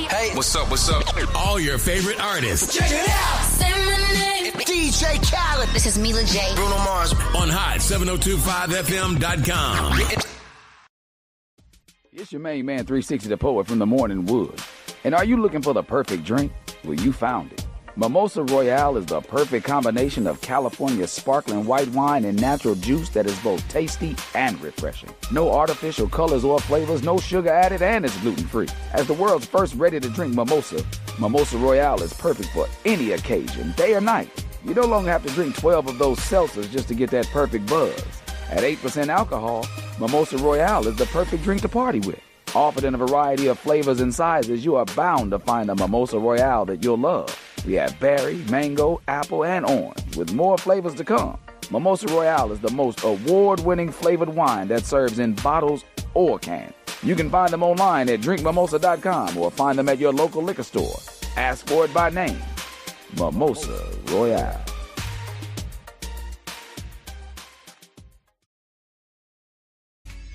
Hey, what's up? All your favorite artists. Check it out. Say my name. DJ Khaled. This is Mila J. Bruno Mars. On hot7025fm.com. It's your main man, 360 the Poet from the Morning Wood. And are you looking for the perfect drink? Well, you found it. Mimosa Royale is the perfect combination of California sparkling white wine and natural juice that is both tasty and refreshing. No artificial colors or flavors, no sugar added, and it's gluten-free. As the world's first ready-to-drink mimosa, Mimosa Royale is perfect for any occasion, day or night. You no longer have to drink 12 of those seltzers just to get that perfect buzz. At 8% alcohol, Mimosa Royale is the perfect drink to party with. Offered in a variety of flavors and sizes, you are bound to find a Mimosa Royale that you'll love. We have berry, mango, apple, and orange, with more flavors to come. Mimosa Royale is the most award-winning flavored wine that serves in bottles or cans. You can find them online at drinkmimosa.com or find them at your local liquor store. Ask for it by name. Mimosa Royale.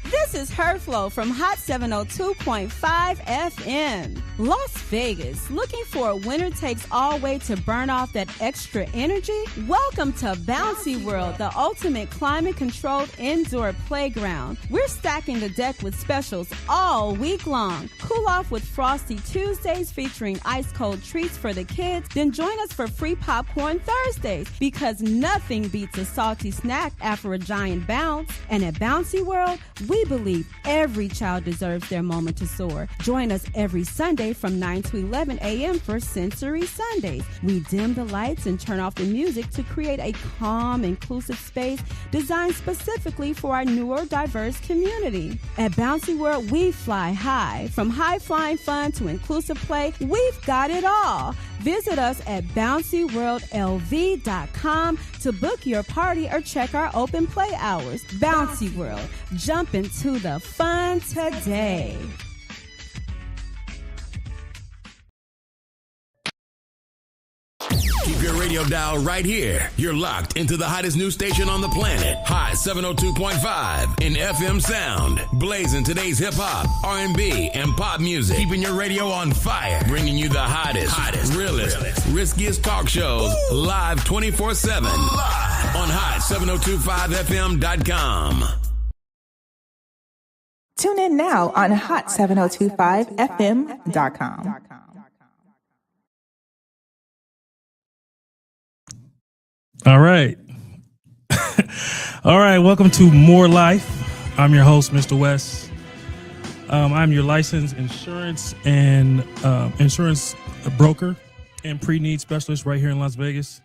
This is Herflow from Hot 702.5 FM. Las Vegas, looking for a winner-takes-all way to burn off that extra energy? Welcome to Bouncy World, the ultimate climate-controlled indoor playground. We're stacking the deck with specials all week long. Cool off with Frosty Tuesdays featuring ice-cold treats for the kids, then join us for free popcorn Thursdays, because nothing beats a salty snack after a giant bounce. And at Bouncy World, we believe every child deserves their moment to soar. Join us every Sunday from 9 to 11 a.m. for Sensory Sundays. We dim the lights and turn off the music to create a calm, inclusive space designed specifically for our newer, diverse community. At Bouncy World, we fly high. From high-flying fun to inclusive play, we've got it all. Visit us at bouncyworldlv.com to book your party or check our open play hours. Bouncy World, jump into the fun today. Keep your radio dial right here. You're locked into the hottest news station on the planet. Hot 702.5 in FM sound. Blazing today's hip-hop, R&B, and pop music. Keeping your radio on fire. Bringing you the hottest, realest, riskiest talk shows live 24/7 on hot7025fm.com. Tune in now on hot7025fm.com. All right. All right. Welcome to More Life. I'm your host, Mr. West. I'm your licensed insurance and insurance broker and pre-need specialist right here in Las Vegas.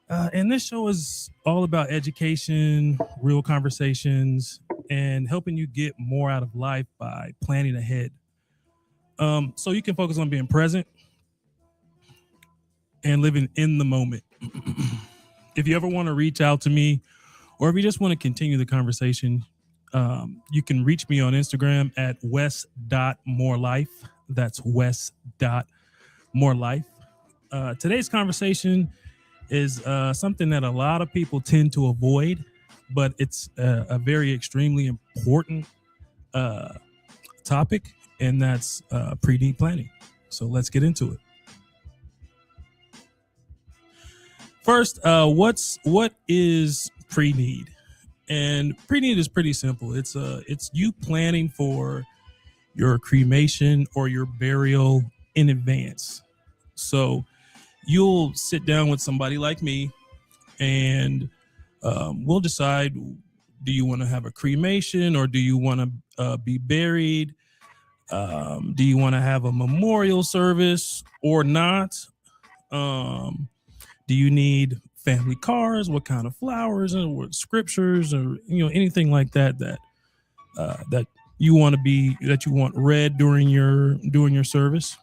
And this show is all about education, real conversations, and helping you get more out of life by planning ahead. So you can focus on being present and living in the moment. If you ever want to reach out to me, or if you just want to continue the conversation, you can reach me on Instagram at west.morelife. That's west.morelife. Today's conversation is something that a lot of people tend to avoid, but it's a very extremely important topic, and that's pre-need planning. So let's get into it. First, what is pre-need? And pre-need is pretty simple. It's you planning for your cremation or your burial in advance. So you'll sit down with somebody like me, and we'll decide, do you want to have a cremation or do you want to be buried? Do you want to have a memorial service or not? Do you need family cars? What kind of flowers and what scriptures, or anything like that that you want read during your service?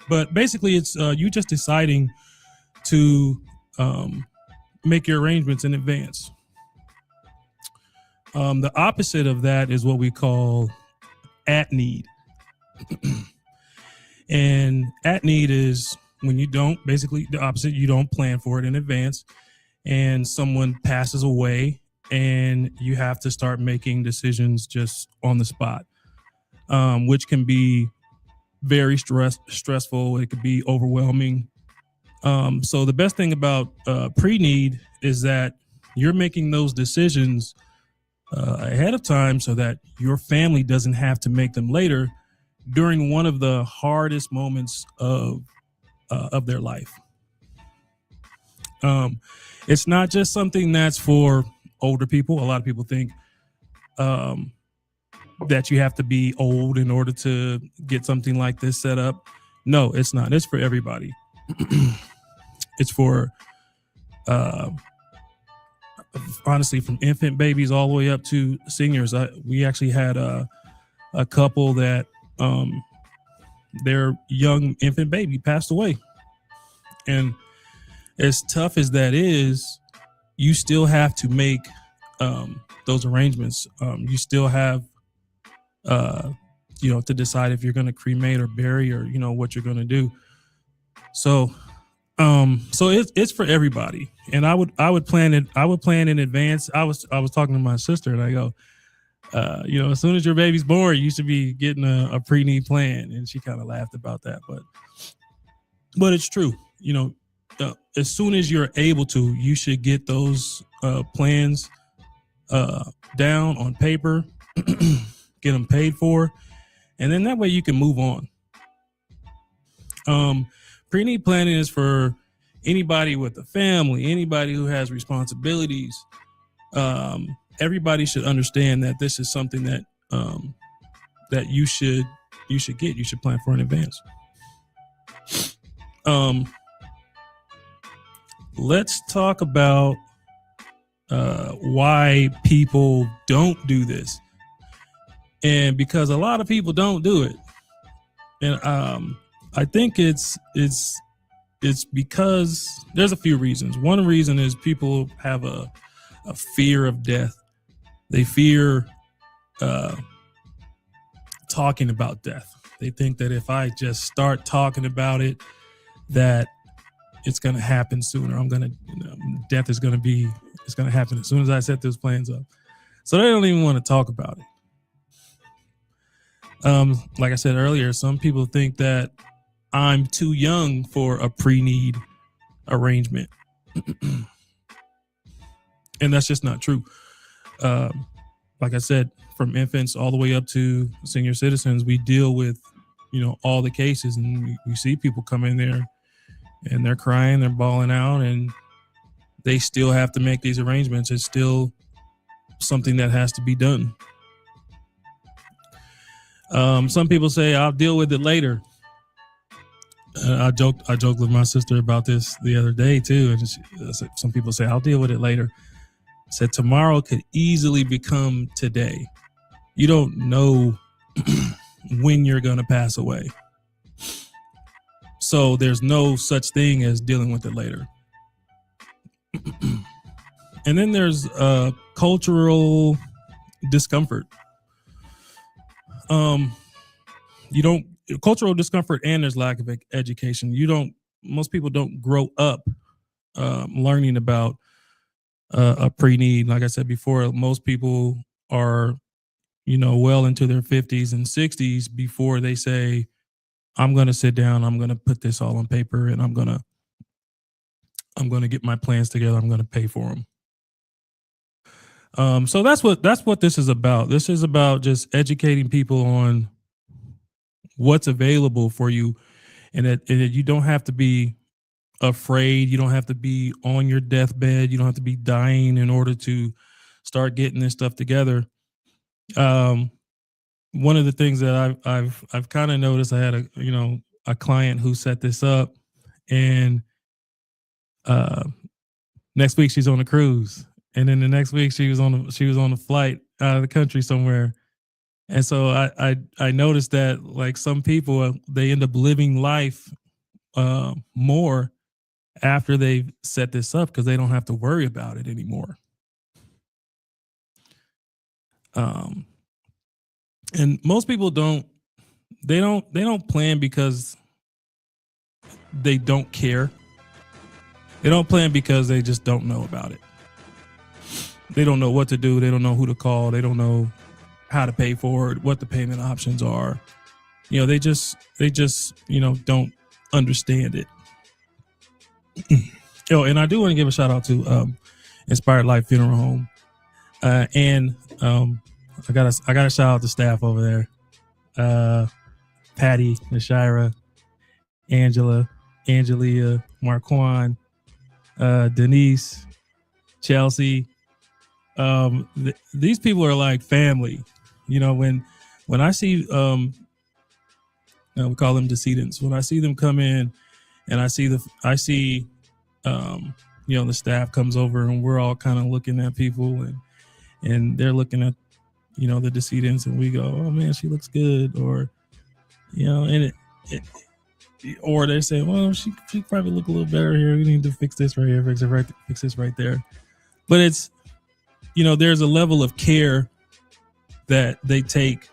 But basically, it's you just deciding to make your arrangements in advance. The opposite of that is what we call at need, and at need is when you don't, basically the opposite, you don't plan for it in advance, and someone passes away and you have to start making decisions just on the spot, which can be very stressful. It could be overwhelming. So the best thing about pre-need is that you're making those decisions ahead of time so that your family doesn't have to make them later during one of the hardest moments of their life. It's not just something that's for older people. A lot of people think that you have to be old in order to get something like this set up. No, it's not. It's for everybody. It's for honestly, from infant babies all the way up to seniors. We actually had a couple that their young infant baby passed away. And as tough as that is, you still have to make those arrangements. You still have, to decide if you're going to cremate or bury or, what you're going to do. So it's for everybody. And I would plan it. I would plan in advance. I was talking to my sister and I go, as soon as your baby's born, you should be getting a pre-need plan. And she kind of laughed about that, but it's true. As soon as you're able to, you should get those plans down on paper, get them paid for, and then that way you can move on. Pre-need planning is for anybody with a family, anybody who has responsibilities. Everybody should understand that this is something that that you should get. You should plan for in advance. Let's talk about why people don't do this, and because a lot of people don't do it, and I think it's because there's a few reasons. One reason is people have a fear of death. They fear talking about death. They think that if I just start talking about it, that it's going to happen sooner. Death is going to happen as soon as I set those plans up. So they don't even want to talk about it. Like I said earlier, some people think that I'm too young for a pre-need arrangement. And that's just not true. Like I said, from infants all the way up to senior citizens, we deal with, all the cases, and we see people come in there and they're crying, they're bawling out, and they still have to make these arrangements. It's still something that has to be done. Some people say, I'll deal with it later. I joked with my sister about this the other day too. And some people say, I'll deal with it later. I said, tomorrow could easily become today. You don't know when you're going to pass away. So there's no such thing as dealing with it later. And then there's cultural discomfort. Cultural discomfort, and there's lack of education. Most people don't grow up learning about a pre-need. Like I said before, most people are, well into their 50s and 60s before they say, I'm going to sit down, I'm going to put this all on paper, and I'm going to get my plans together. I'm going to pay for them. So that's what this is about. This is about just educating people on what's available for you, and that you don't have to be afraid. You don't have to be on your deathbed. You don't have to be dying in order to start getting this stuff together. One of the things that I've kind of noticed, I had a client who set this up, and next week she's on a cruise, and then the next week she was on a flight out of the country somewhere. And so I noticed that, like, some people, they end up living life more after they've set this up because they don't have to worry about it anymore. And most people don't plan because they don't care. They don't plan because they just don't know about it. They don't know what to do. They don't know who to call. They don't know how to pay for it, what the payment options are. they just don't understand it. And I do want to give a shout out to Inspired Life Funeral Home, and I got to shout out the staff over there, Patty, Nashira, Angela, Angelia, Marquand, Denise, Chelsea. These people are like family. When I see we call them decedents. When I see them come in, and I see the staff comes over, and we're all kind of looking at people, and they're looking at the decedents, and we go, oh man, she looks good, or and or they say, well, she probably look a little better here. We need to fix this right here, fix this right there. But it's there's a level of care that they take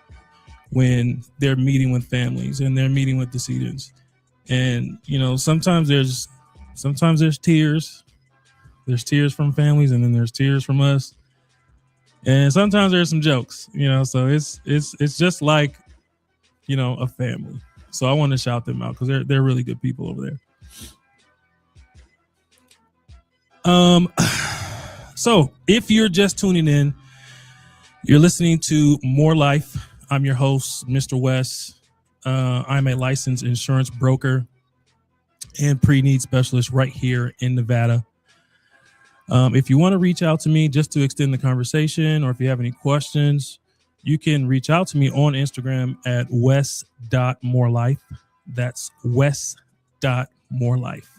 when they're meeting with families and they're meeting with decedents. And sometimes there's tears. There's tears from families, and then there's tears from us. And sometimes there's some jokes, so it's just like a family. So I want to shout them out because they're really good people over there. So if you're just tuning in, you're listening to More Life. I'm your host, Mr. West. I'm a licensed insurance broker and pre-need specialist right here in Nevada. If you want to reach out to me just to extend the conversation, or if you have any questions, you can reach out to me on Instagram at west.morelife. That's west.morelife.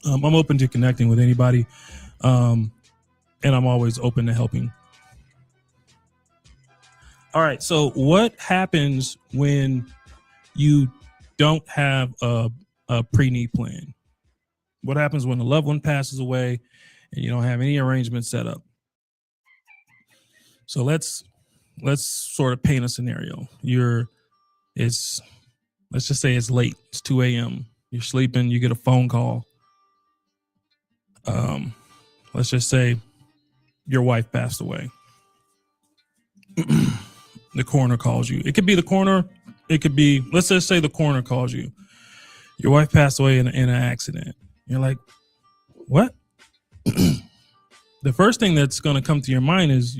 I'm open to connecting with anybody, and I'm always open to helping. All right, so what happens when you don't have a pre-need plan? What happens when a loved one passes away and you don't have any arrangements set up? So let's sort of paint a scenario. Let's just say it's late. It's 2 a.m. You're sleeping. You get a phone call. Let's just say your wife passed away. The coroner calls you. It could be the coroner. It could be, let's just say the coroner calls you. Your wife passed away in an accident. You're like, what? The first thing that's going to come to your mind is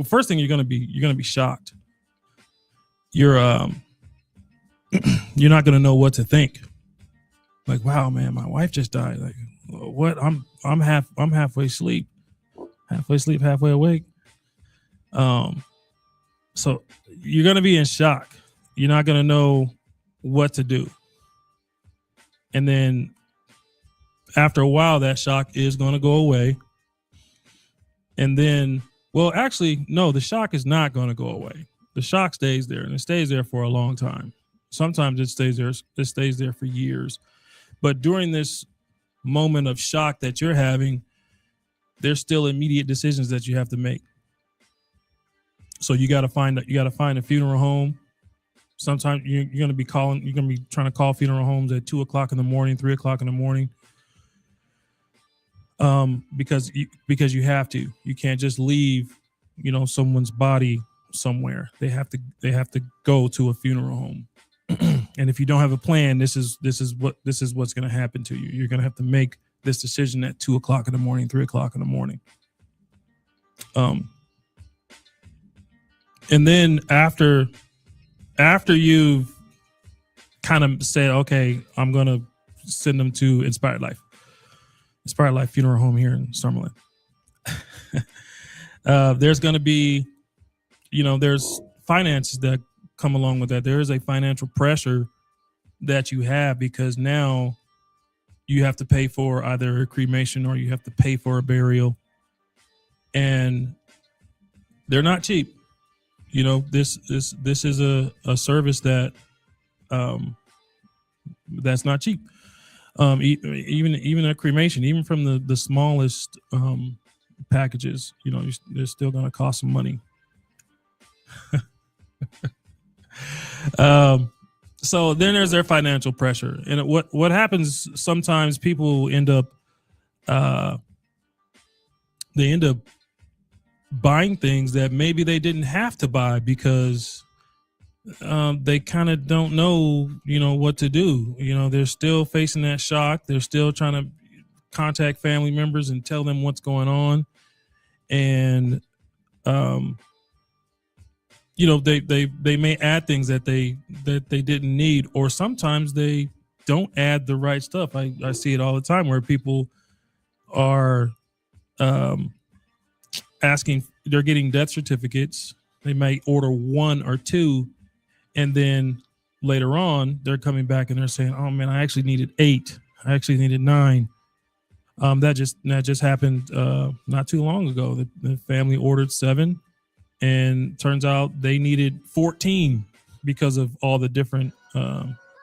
first thing you're going to be shocked. You're not going to know what to think. Like, wow, man, my wife just died. Like, what? I'm halfway asleep, halfway awake. So you're going to be in shock. You're not going to know what to do. And then after a while, that shock is going to go away. And then, well, actually, no, the shock is not going to go away. The shock stays there, and it stays there for a long time. Sometimes it stays there for years. But during this moment of shock that you're having, there's still immediate decisions that you have to make. So you got to find a funeral home. Sometimes you're going to be trying to call funeral homes at 2 o'clock in the morning, 3 o'clock in the morning. Because you have to. You can't just leave, someone's body somewhere. They have to go to a funeral home. And if you don't have a plan, this is what's going to happen to you. You're going to have to make this decision at 2 o'clock in the morning, 3 o'clock in the morning. And then after you've kind of said, okay, I'm going to send them to Inspired Life Funeral Home here in Summerlin. There's going to be, there's finances that come along with that. There is a financial pressure that you have because now you have to pay for either a cremation or you have to pay for a burial, and they're not cheap. This is a service that that's not cheap. Even a cremation, even from the smallest packages, they're still going to cost some money. So then there's their financial pressure, and what happens sometimes, people end up buying things that maybe they didn't have to buy because they kind of don't know, what to do. They're still facing that shock. They're still trying to contact family members and tell them what's going on. And, they may add things that they didn't need, or sometimes they don't add the right stuff. I see it all the time where people are asking, they're getting death certificates. They might order 1 or 2, and then later on they're coming back and they're saying, "Oh man, I actually needed 8. I actually needed 9." That just happened not too long ago. The family ordered 7, and turns out they needed 14 because of all the different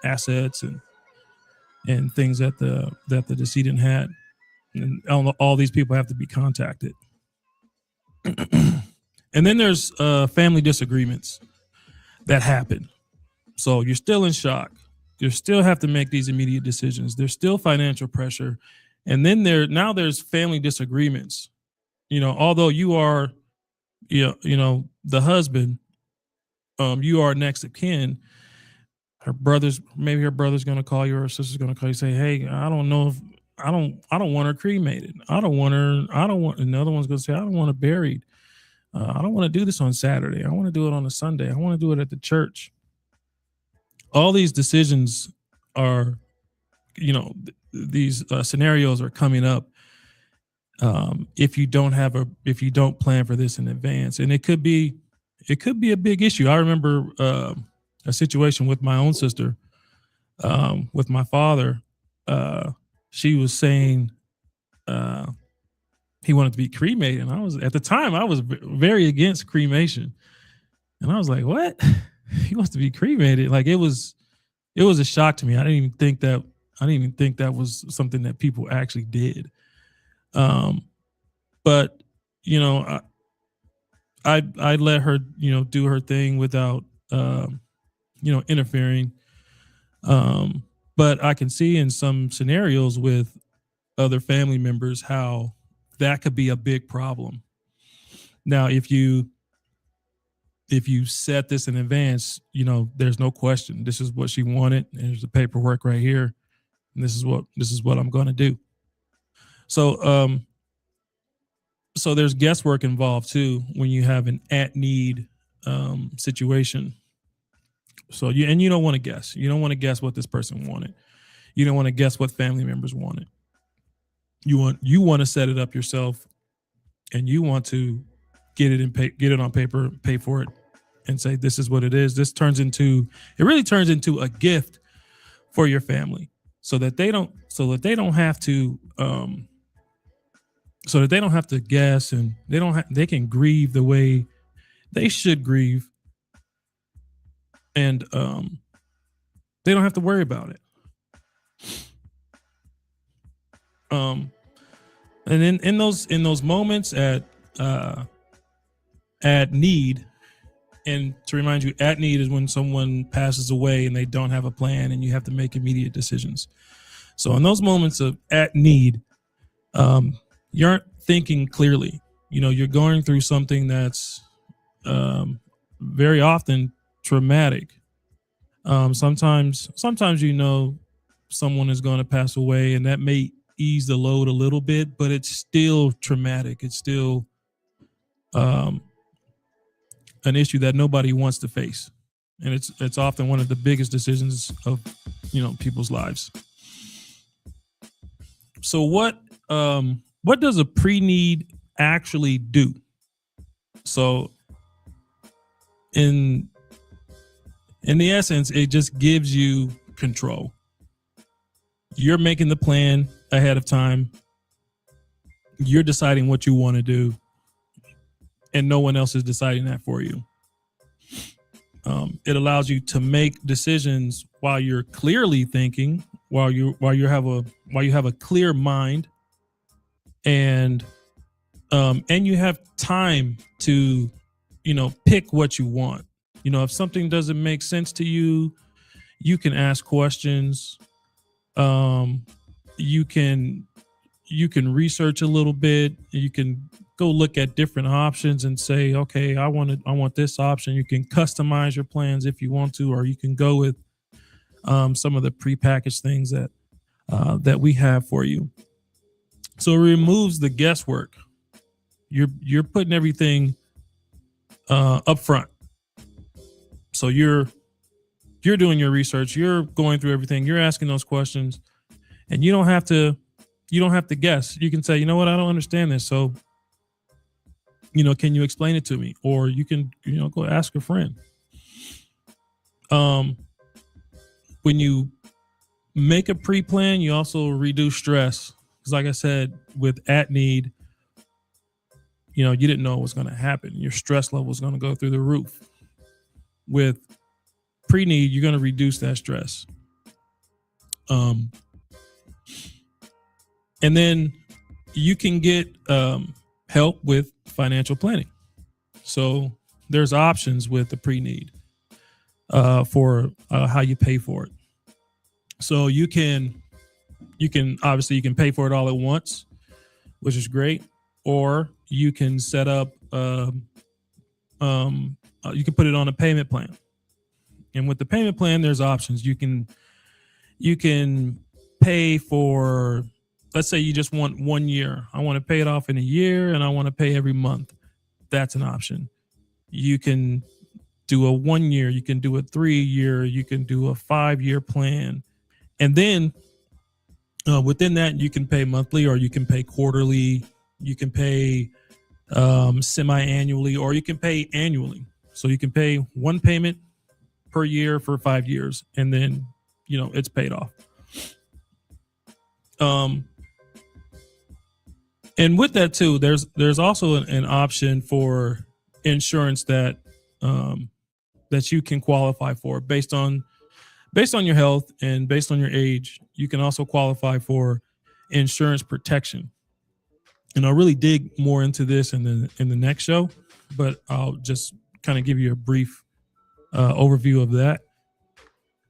assets and things that the decedent had, and all these people have to be contacted. And then there's family disagreements that happen. So you're still in shock. You still have to make these immediate decisions. There's still financial pressure. And then there's family disagreements. Although you are, the husband, you are next of kin. Maybe her brother's going to call you, or her sister's going to call you, say, "Hey, I don't know if I don't want her cremated. Another one's going to say, "I don't want her buried. I don't want to do this on Saturday. I want to do it on a Sunday. I want to do it at the church." All these decisions are, these scenarios are coming up if you don't plan for this in advance, and it could be a big issue. I remember a situation with my own sister, with my father. She was saying he wanted to be cremated, and at the time I was very against cremation, and I was like, "What? He wants to be cremated?" Like, it was a shock to me. I didn't even think that was something that people actually did. But I let her, do her thing without, interfering. But I can see in some scenarios with other family members how that could be a big problem. Now, if you set this in advance, there's no question. This is what she wanted. There's the paperwork right here. And this is what I'm going to do. So, so there's guesswork involved too when you have an at-need situation. So you don't want to guess. You don't want to guess what this person wanted. You don't want to guess what family members wanted. You want to set it up yourself, and you want to get it on paper, pay for it, and say, "This is what it is." It really turns into a gift for your family, so that they don't have to guess, and they can grieve the way they should grieve, and they don't have to worry about it. And in those moments at need, and to remind you, at need is when someone passes away and they don't have a plan, and you have to make immediate decisions. So in those moments of at need, you aren't thinking clearly. You're going through something that's very often traumatic. Sometimes someone is going to pass away, and that may ease the load a little bit, but it's still traumatic. It's still an issue that nobody wants to face, and it's often one of the biggest decisions of people's lives. So what does a pre-need actually do? So in the essence, it just gives you control. You're making the plan ahead of time. You're deciding what you want to do, and no one else is deciding that for you. It allows you to make decisions while you're clearly thinking, while you have a clear mind, and you have time to pick what you want. If something doesn't make sense to you, you can ask questions. You can you can research a little bit. You can go look at different options and say, okay, I want this option. You can customize your plans if you want to, or you can go with some of the prepackaged things that we have for you. So it removes the guesswork. You're putting everything up front. So you're doing your research. You're going through everything. You're asking those questions, and you don't have to guess. You can say, you know what, I don't understand this. So, can you explain it to me? Or you can, go ask a friend. When you make a pre-plan, you also reduce stress. Because like I said, with at need, you didn't know what was going to happen. Your stress level is going to go through the roof. With pre-need, you're going to reduce that stress. And then you can get help with financial planning. So there's options with the pre-need for how you pay for it. So you can obviously you can pay for it all at once, which is great, or you can set up you can put it on a payment plan. And with the payment plan, there's options. You can pay for, let's say you just want 1 year. I want to pay it off in a year and I want to pay every month. That's an option. You can do a 1 year, you can do a 3 year, you can do a 5 year plan. And then within that, you can pay monthly or you can pay quarterly, you can pay semi-annually, or you can pay annually. So you can pay one payment per year for 5 years, and then, it's paid off. And with that too, there's also an option for insurance that you can qualify for based on your health and based on your age. You can also qualify for insurance protection. And I'll really dig more into this in the next show, but I'll just kind of give you a brief overview of that.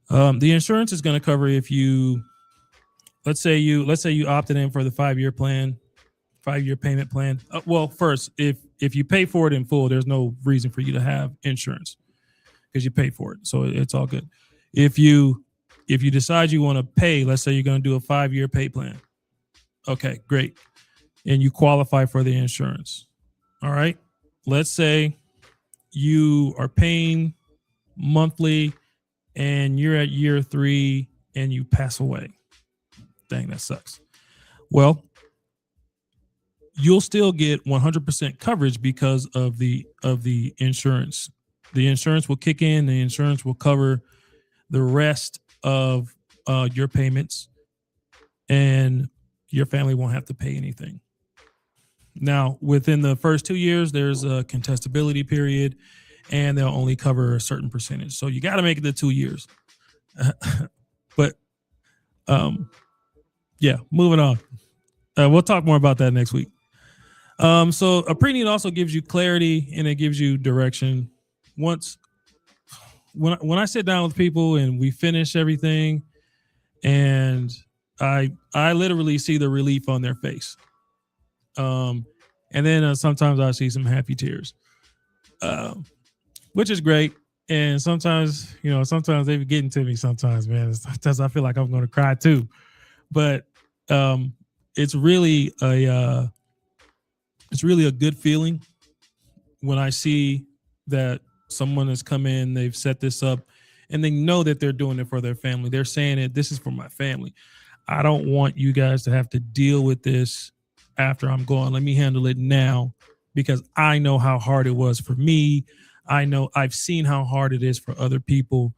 The insurance is going to cover if you, let's say you opted in for the 5 year plan, 5 year payment plan. Well, first, if you pay for it in full, there's no reason for you to have insurance because you pay for it. So it's all good. If you decide you want to pay, let's say you're going to do a 5 year pay plan. Okay, great. And you qualify for the insurance. All right. Let's say you are paying monthly and you're at year 3 and you pass away. Dang, that sucks. Well, you'll still get 100% coverage because of the insurance. The insurance will kick in. The insurance will cover the rest of your payments, and your family won't have to pay anything. Now, within the first 2 years, there's a contestability period, and they'll only cover a certain percentage. So you got to make it to 2 years. But yeah, moving on. We'll talk more about that next week. So a pre-need also gives you clarity and it gives you direction. When I sit down with people and we finish everything, and I literally see the relief on their face. And then sometimes I see some happy tears, which is great. And sometimes they be getting to me sometimes, man. Sometimes I feel like I'm going to cry too, but it's really a good feeling when I see that someone has come in, they've set this up, and they know that they're doing it for their family. They're saying it, this is for my family. I don't want you guys to have to deal with this after I'm gone. Let me handle it now, because I know how hard it was for me. I know I've seen how hard it is for other people,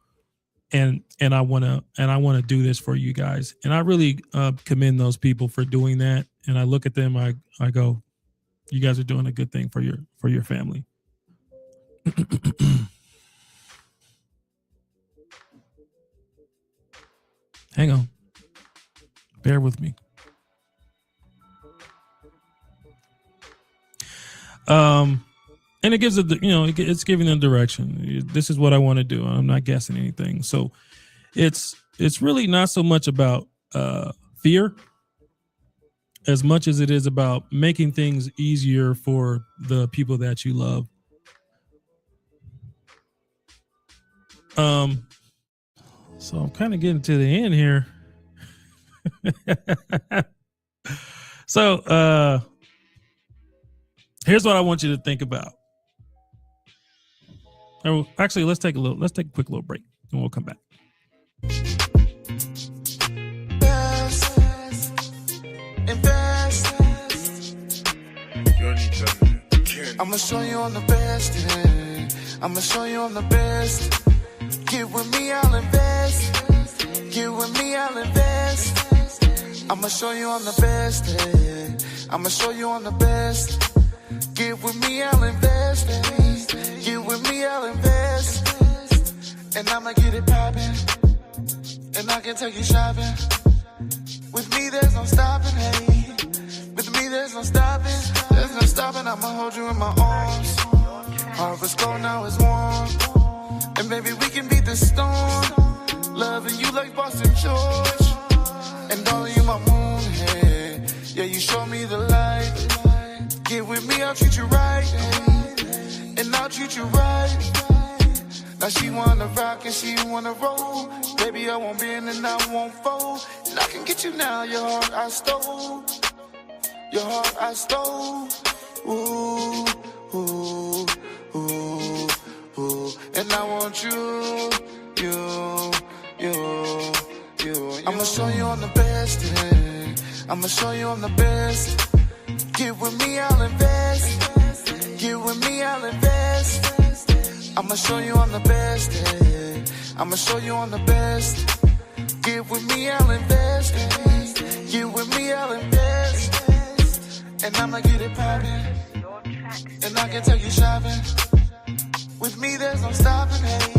and I want to do this for you guys. And I really commend those people for doing that. And I look at them, I go, you guys are doing a good thing for your family. Hang on. Bear with me. And it gives it's giving them direction. This is what I want to do. I'm not guessing anything. So it's really not so much about fear. as much as it is about making things easier for the people that you love. So I'm kind of getting to the end here. So here's what I want you to think about. Oh, actually, let's take a quick little break and we'll come back. I'ma show you I'm the best. Yeah. I'ma show you I'm the best. Get with me, I'll invest. Get with me, I'll invest. I'ma show you I'm the best. Yeah. I'ma show you I'm the best. Get with me, I'll invest. Get with me, I'll invest. And I'ma get it poppin'. And I can take you shopping. With me, there's no stopping. Hey. With me, there's no stopping. There's no stopping. I'ma hold you in my arms. Harvest cold, now it's warm. And baby, we can beat the storm. Loving you like Boston George. And darling, you my moon, hey. Yeah, you show me the light. Get with me, I'll treat you right. Hey. And I'll treat you right. Now she wanna rock and she wanna roll. Baby, I won't bend and I won't fold. And I can get you now, your heart I stole. Your heart I stole. Ooh, ooh, ooh, ooh. And I want you. I'ma show you I'm the best, yeah. I'ma show you I'm the best. Get with me, I'll invest. Get with me, I'll invest. I'ma show you I'm the best, yeah. I'ma show you I'm the best. Get with me, I'll invest. Get with me, I'll invest. And I'ma get it poppin'. And I can take you shopping. With me, there's no stopping, hey.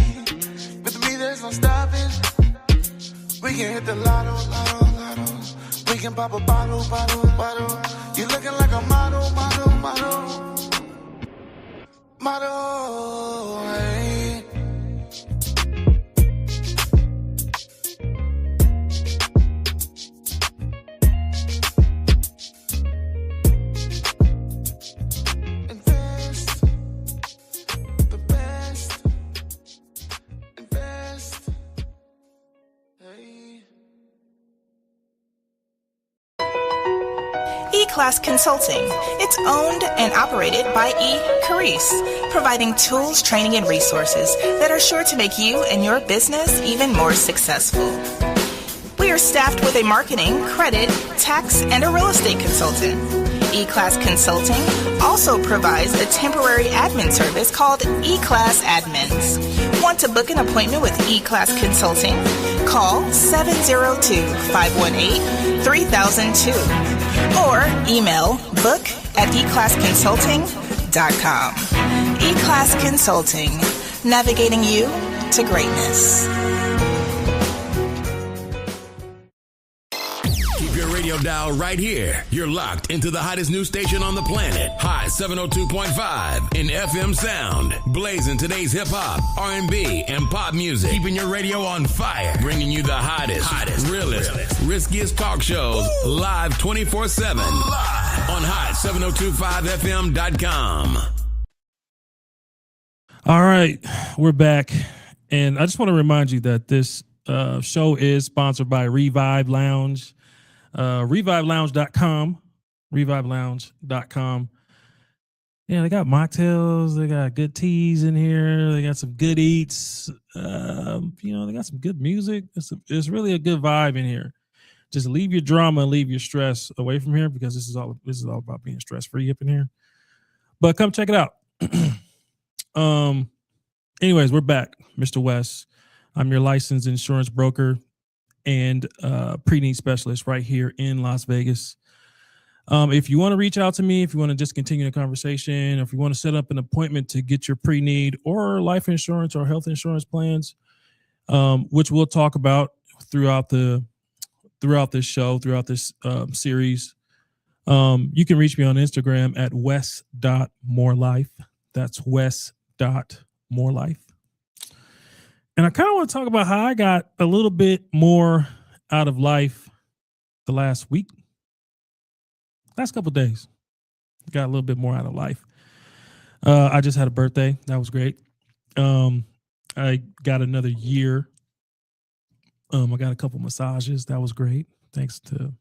With me, there's no stopping. We can hit the lotto, lotto, lotto. We can pop a bottle, bottle, bottle. You looking like a model, model, model. Model, hey. Invest. The best. Invest. E-Class Consulting. It's owned and operated by E-Carice, providing tools, training, and resources that are sure to make you and your business even more successful. We are staffed with a marketing, credit, tax, and a real estate consultant. E-Class Consulting also provides a temporary admin service called E-Class Admins. Want to book an appointment with E-Class Consulting? Call 702-518-3002 or email book@eclassconsulting.com. E-Class Consulting, navigating you to greatness. Radio dial right here. You're locked into the hottest news station on the planet. High 702.5 in FM sound. Blazing today's hip hop, R&B, and pop music. Keeping your radio on fire. Bringing you the hottest, realest, riskiest talk shows live 24/7 on hot7025fm.com. All right, we're back. And I just want to remind you that this show is sponsored by Revive Lounge. ReviveLounge.com. ReviveLounge.com. Yeah, they got mocktails. They got good teas in here. They got some good eats. They got some good music. It's really a good vibe in here. Just leave your drama and leave your stress away from here, because this is all about being stress free up in here. But come check it out. Anyways, we're back. Mr. West, I'm your licensed insurance broker and pre-need specialist right here in Las Vegas. If you want to reach out to me, if you want to just continue the conversation, or if you want to set up an appointment to get your pre-need or life insurance or health insurance plans, which we'll talk about throughout this show, throughout this series, you can reach me on Instagram at wes.morelife. That's wes.morelife. And I kind of want to talk about how I got a little bit more out of life the last week. last couple of days. Got a little bit more out of life. I just had a birthday. That was great. I got another year. I got a couple massages. That was great. Thanks to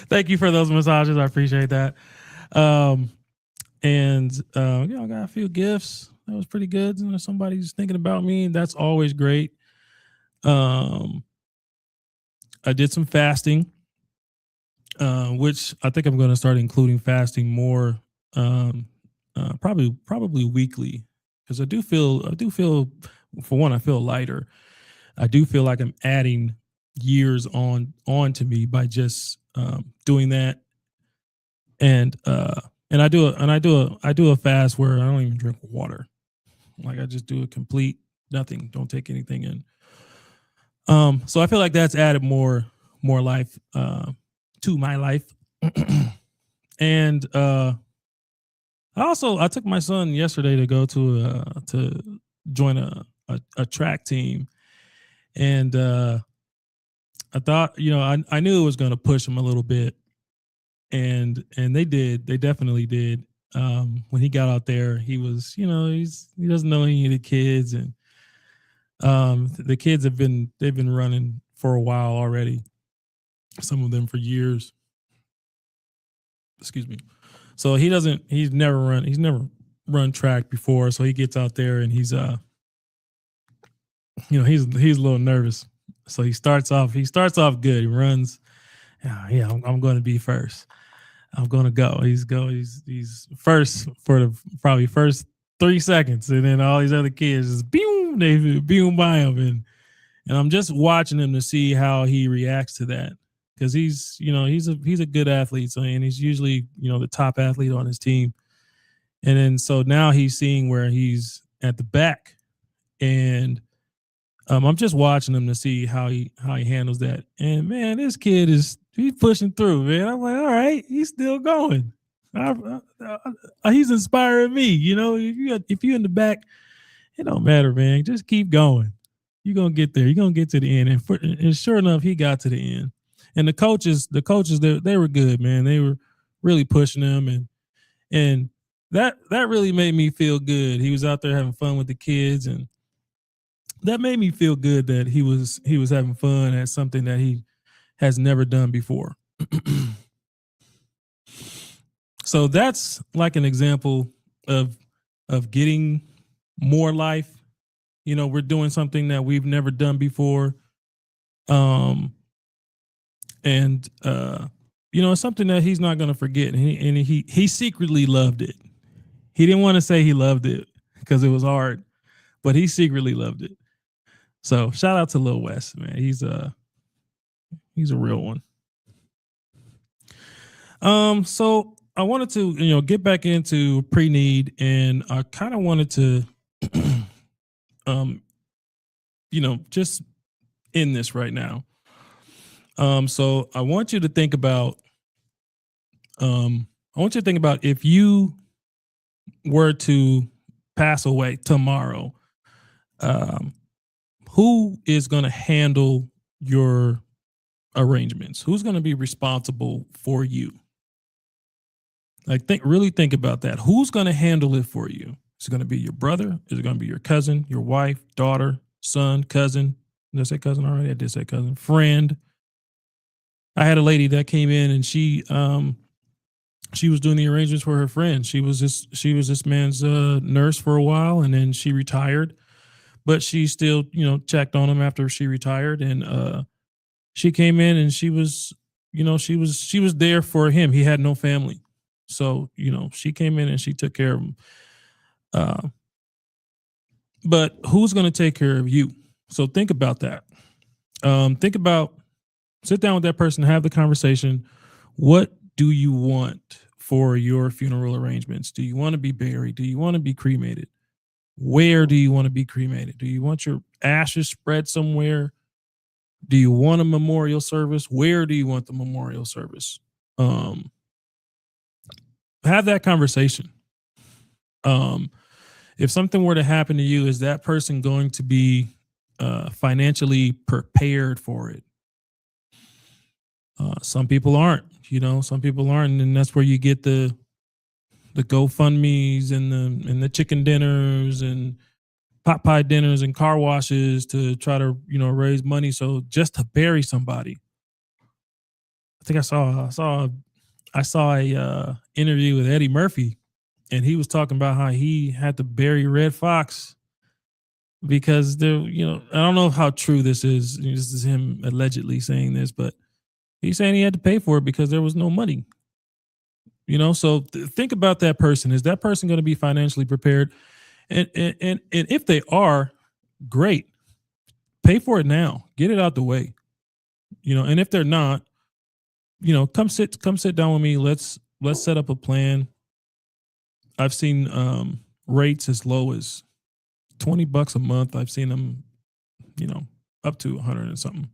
thank you for those massages. I appreciate that. And I got a few gifts. That was pretty good. You know, somebody's thinking about me. That's always great. I did some fasting, which I think I'm going to start including fasting more, probably weekly, because I do feel, for one, I feel lighter. I do feel like I'm adding years on to me by just doing that, and I do a fast where I don't even drink water. Like I just do a complete nothing. Don't take anything in. So I feel like that's added more life to my life. And I took my son yesterday to go to join a track team, and I thought, I knew it was going to push him a little bit, and they definitely did. When he got out there, he was, he doesn't know any of the kids, and the kids they've been running for a while already, some of them for years. Excuse me. So he's never run track before, so he gets out there and he's he's a little nervous. So he starts off good. He runs, I'm going to be first. I'm going to go. He's first for the probably first 3 seconds, and then all these other kids just they boom by him, and I'm just watching him to see how he reacts to that, because he's a good athlete, so, and he's usually the top athlete on his team, and then so now he's seeing where he's at the back, and I'm just watching him to see how he handles that, and man, this kid he's pushing through, man. I'm like, all right, he's still going. He's inspiring me, if you're in the back, it don't matter, man. Just keep going. You're going to get there. You're going to get to the end. And sure enough, he got to the end. And the coaches, they were good, man. They were really pushing him. And that really made me feel good. He was out there having fun with the kids. And that made me feel good that he was having fun at something that he has never done before. So that's like an example of getting more life. We're doing something that we've never done before. And it's something that he's not going to forget. And he secretly loved it. He didn't want to say he loved it because it was hard, but he secretly loved it. So shout out to Lil Wes, man. He's a real one. So I wanted to, get back into pre-need, and I kind of wanted to, just end this right now. So I want you to think about, if you were to pass away tomorrow, who is going to handle your arrangements? Who's going to be responsible for you? Like, really think about that. Who's going to handle it for you? Is it going to be your brother? Is it going to be your cousin, your wife, daughter, son, cousin? Did I say cousin already? I did say cousin. Friend. I had a lady that came in, and she was doing the arrangements for her friend. She was this man's nurse for a while, and then she retired, but she still, checked on him after she retired, and she came in, and she was there for him. He had no family. So, she came in and she took care of him. But who's going to take care of you? So think about that. Sit down with that person, have the conversation. What do you want for your funeral arrangements? Do you want to be buried? Do you want to be cremated? Where do you want to be cremated? Do you want your ashes spread somewhere? Do you want a memorial service? Where do you want the memorial service? Have that conversation. If something were to happen to you, is that person going to be financially prepared for it. Some people aren't, some people aren't, and that's where you get the GoFundMes and the chicken dinners and pot pie dinners and car washes to try to, raise money. So just to bury somebody. I think I saw a interview with Eddie Murphy, and he was talking about how he had to bury Red Fox because I don't know how true this is. This is him allegedly saying this, but he's saying he had to pay for it because there was no money. So think about that person. Is that person going to be financially prepared? And if they are, great. Pay for it now. Get it out the way. And if they're not, come sit down with me. Let's set up a plan. I've seen rates as low as $20 a month. I've seen them, up to 100 and something.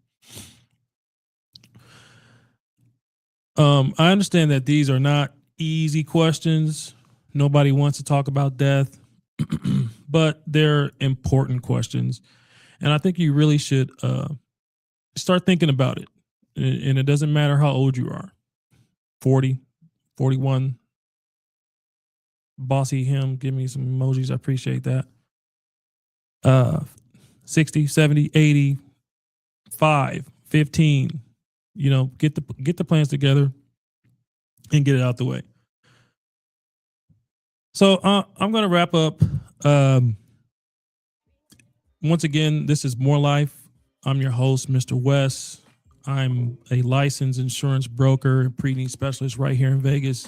I understand that these are not easy questions. Nobody wants to talk about death, but they're important questions. And I think you really should start thinking about it. And it doesn't matter how old you are. 40, 41. Bossy him, give me some emojis. I appreciate that. 60, 70, 80, 5, 15. Get the plans together and get it out the way. So I'm going to wrap up. Once again, this is More Life. I'm your host, Mr. West. I'm a licensed insurance broker, pre-need specialist right here in Vegas.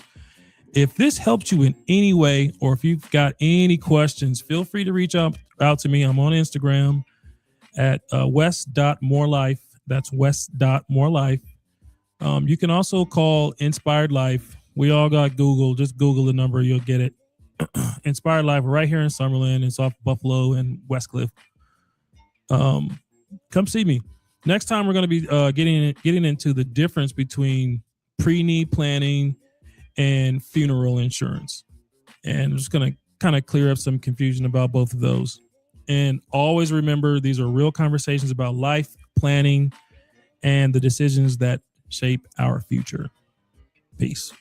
If this helped you in any way, or if you've got any questions, feel free to reach out to me. I'm on Instagram at west.morelife. That's west.morelife. You can also call Inspired Life. We all got Google. Just Google the number. You'll get it. Inspired Life right here in Summerlin. It's off Buffalo and Westcliff. Come see me. Next time we're going to be getting into the difference between pre-need planning and funeral insurance. And I'm just going to kind of clear up some confusion about both of those. And always remember, these are real conversations about life planning and the decisions that shape our future. Peace.